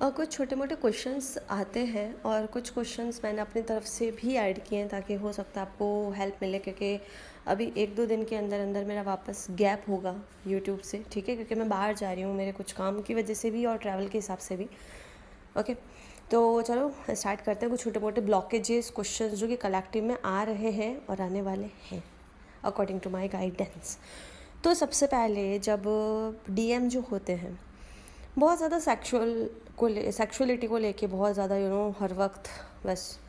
कुछ छोटे मोटे क्वेश्चंस आते हैं और कुछ क्वेश्चंस मैंने अपनी तरफ से भी ऐड किए हैं ताकि हो सकता है आपको हेल्प मिले, क्योंकि अभी 1-2 दिन के अंदर अंदर मेरा वापस गैप होगा यूट्यूब से, ठीक है, क्योंकि मैं बाहर जा रही हूँ मेरे कुछ काम की वजह से भी और ट्रैवल के हिसाब से भी। ओके, तो चलो स्टार्ट करते हैं। कुछ छोटे मोटे ब्लॉकेजेस क्वेश्चंस जो कि कलेक्टिव में आ रहे हैं और आने वाले हैं अकॉर्डिंग टू माई गाइडेंस। तो सबसे पहले जब डीएम जो होते हैं बहुत ज़्यादा सेक्सुअलिटी को लेके बहुत ज़्यादा हर वक्त बस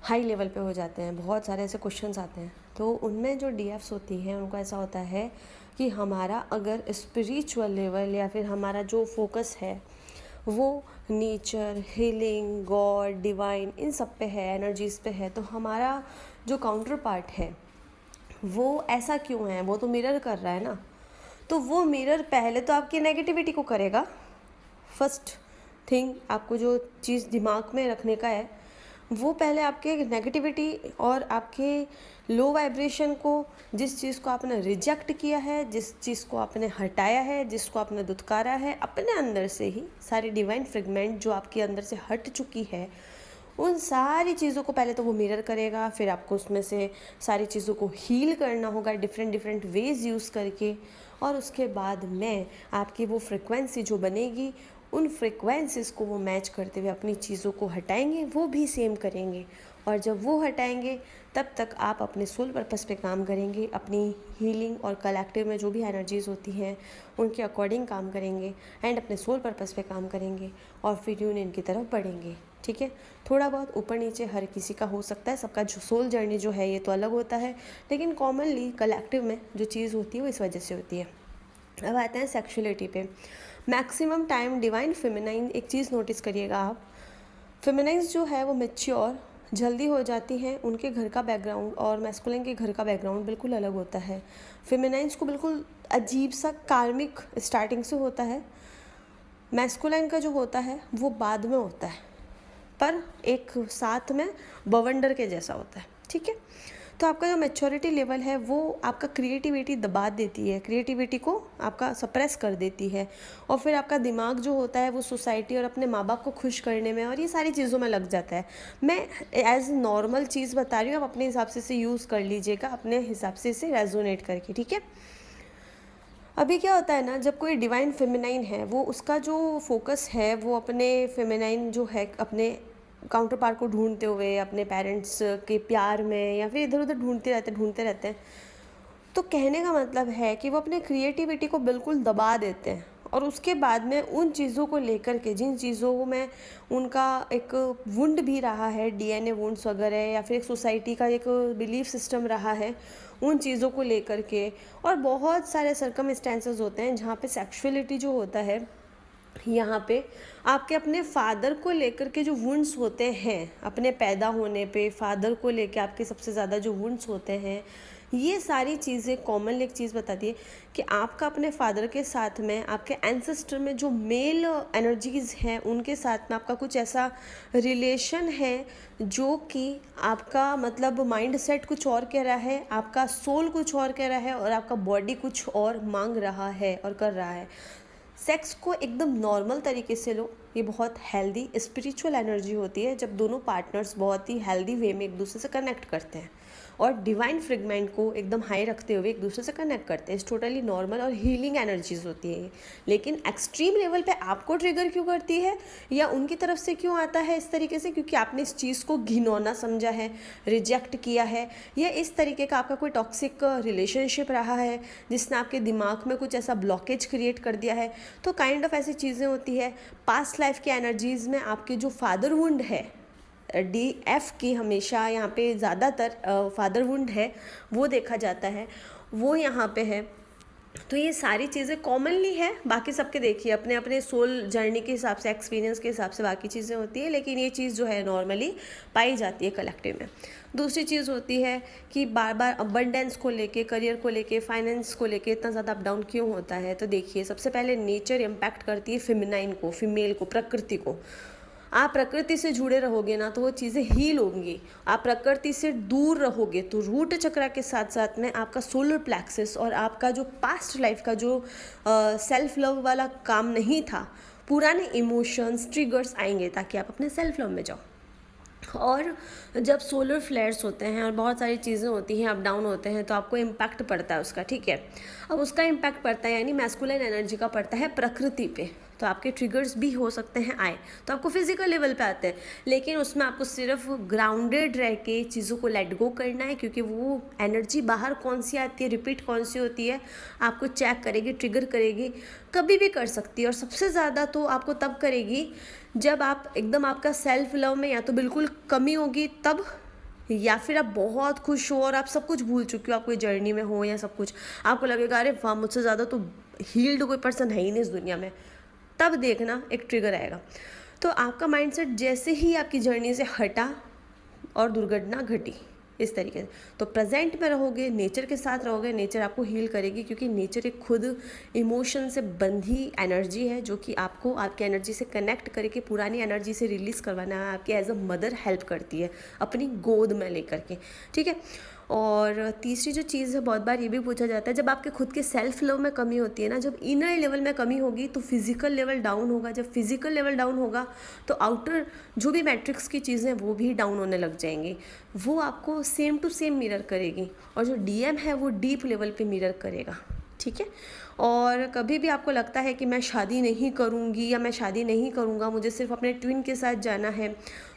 हाई लेवल पे हो जाते हैं। बहुत सारे ऐसे क्वेश्चंस आते हैं, तो उनमें जो डीएफ्स होती हैं उनको ऐसा होता है कि हमारा अगर स्पिरिचुअल लेवल या फिर हमारा जो फोकस है वो नेचर, हीलिंग, गॉड, डिवाइन, इन सब पे है, एनर्जीज पे है, तो हमारा जो काउंटर पार्ट है वो ऐसा क्यों है, वो तो मिरर कर रहा है ना। तो वो मिरर पहले तो आपकी नेगेटिविटी को करेगा। फर्स्ट थिंग आपको जो चीज़ दिमाग में रखने का है वो पहले आपके नेगेटिविटी और आपके लो वाइब्रेशन को, जिस चीज़ को आपने रिजेक्ट किया है, जिस चीज़ को आपने हटाया है, जिसको आपने दुत्कारा है, अपने अंदर से ही सारी डिवाइन फ्रेगमेंट जो आपके अंदर से हट चुकी है, उन सारी चीज़ों को पहले तो वो मिरर करेगा। फिर आपको उसमें से सारी चीज़ों को हील करना होगा डिफरेंट वेज यूज़ करके, और उसके बाद में आपकी वो फ्रिक्वेंसी जो बनेगी उन फ्रिक्वेंसीज को वो मैच करते हुए अपनी चीज़ों को हटाएंगे, वो भी सेम करेंगे। और जब वो हटाएंगे तब तक आप अपने सोल पर्पस पे काम करेंगे, अपनी हीलिंग और कलेक्टिव में जो भी एनर्जीज़ होती हैं उनके अकॉर्डिंग काम करेंगे एंड अपने सोल पर्पस पे काम करेंगे और फिर यूनियन की तरफ बढ़ेंगे। ठीक है, थोड़ा बहुत ऊपर नीचे हर किसी का हो सकता है, सबका जो सोल जर्नी जो है ये तो अलग होता है, लेकिन कॉमनली कलेक्टिव में जो चीज़ होती है वो इस वजह से होती है। अब आते हैं सेक्सुअलिटी पे। मैक्सिमम टाइम डिवाइन फेमिनाइन, एक चीज़ नोटिस करिएगा आप, फेमिनाइन्स जो है वो मैच्योर जल्दी हो जाती हैं। उनके घर का बैकग्राउंड और मैस्कुलिन के घर का बैकग्राउंड बिल्कुल अलग होता है। फेमिनाइन्स को बिल्कुल अजीब सा कार्मिक स्टार्टिंग से होता है, मैस्कुलिन का जो होता है वो बाद में होता है, पर एक साथ में बवंडर के जैसा होता है। ठीक है, तो आपका जो मैच्योरिटी लेवल है वो आपका क्रिएटिविटी दबा देती है, क्रिएटिविटी को आपका सप्रेस कर देती है, और फिर आपका दिमाग जो होता है वो सोसाइटी और अपने माँ बाप को खुश करने में और ये सारी चीज़ों में लग जाता है। मैं एज नॉर्मल चीज़ बता रही हूँ, आप अपने हिसाब से इसे यूज़ कर लीजिएगा, अपने हिसाब से इसे रेजोनेट करके। ठीक है, अभी क्या होता है ना, जब कोई डिवाइन फेमिनाइन है वो उसका जो फोकस है वो अपने फेमिनाइन जो है अपने काउंटर पार्ट को ढूंढते हुए अपने पेरेंट्स के प्यार में या फिर इधर उधर ढूंढते रहते हैं। तो कहने का मतलब है कि वो अपने क्रिएटिविटी को बिल्कुल दबा देते हैं, और उसके बाद में उन चीज़ों को लेकर के, जिन चीज़ों में उनका एक वुंड भी रहा है, डीएनए वुंड्स वगैरह, या फिर एक सोसाइटी का एक बिलीफ सिस्टम रहा है, उन चीज़ों को लेकर के, और बहुत सारे सर्कमस्टेंसेस होते हैं जहाँ पे सेक्सुअलिटी जो होता है, यहाँ पे आपके अपने फादर को लेकर के जो वुंड्स होते हैं, अपने पैदा होने पे फादर को लेके आपके सबसे ज़्यादा जो वुंड्स होते हैं, ये सारी चीज़ें कॉमन एक चीज़ बताती है कि आपका अपने फादर के साथ में, आपके एंसेस्टर में जो मेल एनर्जीज़ हैं उनके साथ में आपका कुछ ऐसा रिलेशन है जो कि आपका मतलब माइंड सेट कुछ और कह रहा है, आपका सोल कुछ और कह रहा है, और आपका बॉडी कुछ और मांग रहा है और कर रहा है। सेक्स को एकदम नॉर्मल तरीके से लो, ये बहुत हेल्दी स्पिरिचुअल एनर्जी होती है जब दोनों पार्टनर्स बहुत ही हेल्दी वे में एक दूसरे से कनेक्ट करते हैं और डिवाइन फ्रेगमेंट को एकदम हाई रखते हुए एक दूसरे से कनेक्ट करते हैं। इस टोटली नॉर्मल और हीलिंग एनर्जीज होती है ये, लेकिन एक्सट्रीम लेवल पे आपको ट्रिगर क्यों करती है या उनकी तरफ से क्यों आता है इस तरीके से, क्योंकि आपने इस चीज़ को घिनौना समझा है, रिजेक्ट किया है, या इस तरीके का आपका कोई टॉक्सिक रिलेशनशिप रहा है जिसने आपके दिमाग में कुछ ऐसा ब्लॉकेज क्रिएट कर दिया है। तो काइंड ऑफ ऐसी चीज़ें होती है। पास्ट लाइफ की एनर्जीज़ में आपके जो फादर वुंड है, DF की हमेशा यहाँ पे ज़्यादातर फादर वुंड है वो देखा जाता है, वो यहाँ पे है। तो ये सारी चीज़ें कॉमनली है, बाकी सबके देखिए अपने अपने सोल जर्नी के हिसाब से, एक्सपीरियंस के हिसाब से बाकी चीज़ें होती है, लेकिन ये चीज़ जो है नॉर्मली पाई जाती है कलेक्टिव में। दूसरी चीज़ होती है कि बार बार अबंडेंस को लेके, करियर को लेके, फाइनेंस को लेके इतना ज़्यादा अप डाउन क्यों होता है। तो देखिए सबसे पहले नेचर इम्पैक्ट करती है फेमिनाइन को, फीमेल को, प्रकृति को। आप प्रकृति से जुड़े रहोगे ना तो वो चीज़ें हील होंगी। आप प्रकृति से दूर रहोगे तो रूट चक्रा के साथ साथ में आपका सोलर प्लेक्सस और आपका जो पास्ट लाइफ का जो सेल्फ लव वाला काम नहीं था पुराने इमोशंस ट्रिगर्स आएंगे ताकि आप अपने सेल्फ लव में जाओ। और जब सोलर फ्लेयर्स होते हैं और बहुत सारी चीज़ें होती हैं, अप डाउन होते हैं, तो आपको इम्पैक्ट पड़ता है उसका, ठीक है। अब उसका इम्पैक्ट पड़ता है यानी मैस्कुलिन एनर्जी का पड़ता है प्रकृति पे, तो आपके ट्रिगर्स भी हो सकते हैं आए, तो आपको फिजिकल लेवल पे आते हैं, लेकिन उसमें आपको सिर्फ ग्राउंडेड रह के चीज़ों को लेट गो करना है, क्योंकि वो एनर्जी बाहर कौन सी आती है, रिपीट कौन सी होती है, आपको चेक करेगी, ट्रिगर करेगी, कभी भी कर सकती है। और सबसे ज़्यादा तो आपको तब करेगी जब आप एकदम आपका सेल्फ लव में या तो बिल्कुल कमी होगी तब, या फिर आप बहुत खुश हो और आप सब कुछ भूल चुके हो, आप कोई जर्नी में हो या सब कुछ, आपको लगेगा अरे वाह मुझसे ज़्यादा तो हील्ड कोई पर्सन है ही नहीं इस दुनिया में, तब देखना एक ट्रिगर आएगा। तो आपका माइंडसेट जैसे ही आपकी जर्नी से हटा और दुर्घटना घटी, इस तरीके से, तो प्रेजेंट में रहोगे, नेचर के साथ रहोगे, नेचर आपको हील करेगी, क्योंकि नेचर एक खुद इमोशन से बंधी एनर्जी है जो कि आपको आपकी एनर्जी से कनेक्ट करके पुरानी एनर्जी से रिलीज़ करवाना है, आपकी एज अ मदर हेल्प करती है अपनी गोद में लेकर के, ठीक है। और तीसरी जो चीज़ है, बहुत बार ये भी पूछा जाता है, जब आपके खुद के सेल्फ लव में कमी होती है ना, जब इनर लेवल में कमी होगी तो फिजिकल लेवल डाउन होगा, जब फिजिकल लेवल डाउन होगा तो आउटर जो भी मैट्रिक्स की चीज़ें वो भी डाउन होने लग जाएंगी, वो आपको सेम टू सेम मिरर करेगी, और जो डीएम है वो डीप लेवल पे मिरर करेगा, ठीक है। और कभी भी आपको लगता है कि मैं शादी नहीं करूँगी या मैं शादी नहीं करूँगा, मुझे सिर्फ अपने ट्विन के साथ जाना है,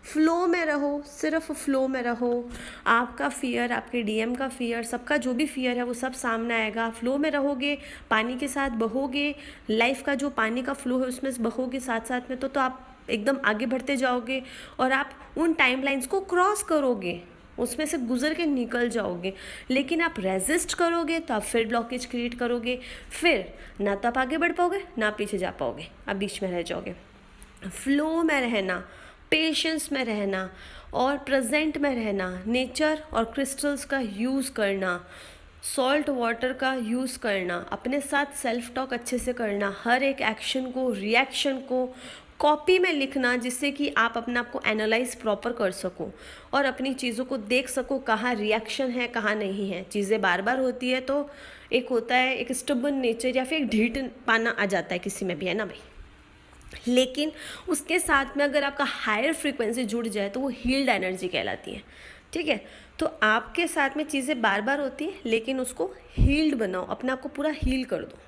फ़्लो में रहो, सिर्फ फ़्लो में रहो। आपका फ़ियर, आपके डीएम का फ़ियर, सबका जो भी फ़ियर है वो सब सामने आएगा। फ़्लो में रहोगे, पानी के साथ बहोगे, लाइफ का जो पानी का फ़्लो है उसमें बहोगे साथ साथ में, तो आप एकदम आगे बढ़ते जाओगे और आप उन टाइमलाइंस को क्रॉस करोगे, उसमें से गुजर के निकल जाओगे। लेकिन आप रेजिस्ट करोगे तो आप फिर ब्लॉकेज क्रिएट करोगे, फिर ना तो आप आगे बढ़ पाओगे ना पीछे जा पाओगे, आप बीच में रह जाओगे। फ्लो में रहना, पेशेंस में रहना और प्रेजेंट में रहना, नेचर और क्रिस्टल्स का यूज़ करना, सॉल्ट वाटर का यूज़ करना, अपने साथ सेल्फ टॉक अच्छे से करना, हर एक एक्शन को, रिएक्शन को कॉपी में लिखना, जिससे कि आप अपने आप को एनालाइज प्रॉपर कर सको और अपनी चीज़ों को देख सको, कहाँ रिएक्शन है कहाँ नहीं है। चीज़ें बार बार होती है तो एक होता है एक स्टबर्न नेचर या फिर एक ढीठ पाना आ जाता है किसी में भी, है ना भाई। लेकिन उसके साथ में अगर आपका हायर फ्रीक्वेंसी जुड़ जाए तो वो हील्ड एनर्जी कहलाती है, ठीक है। तो आपके साथ में चीज़ें बार बार होती है लेकिन उसको हील्ड बनाओ, अपने आप को पूरा हील कर दो।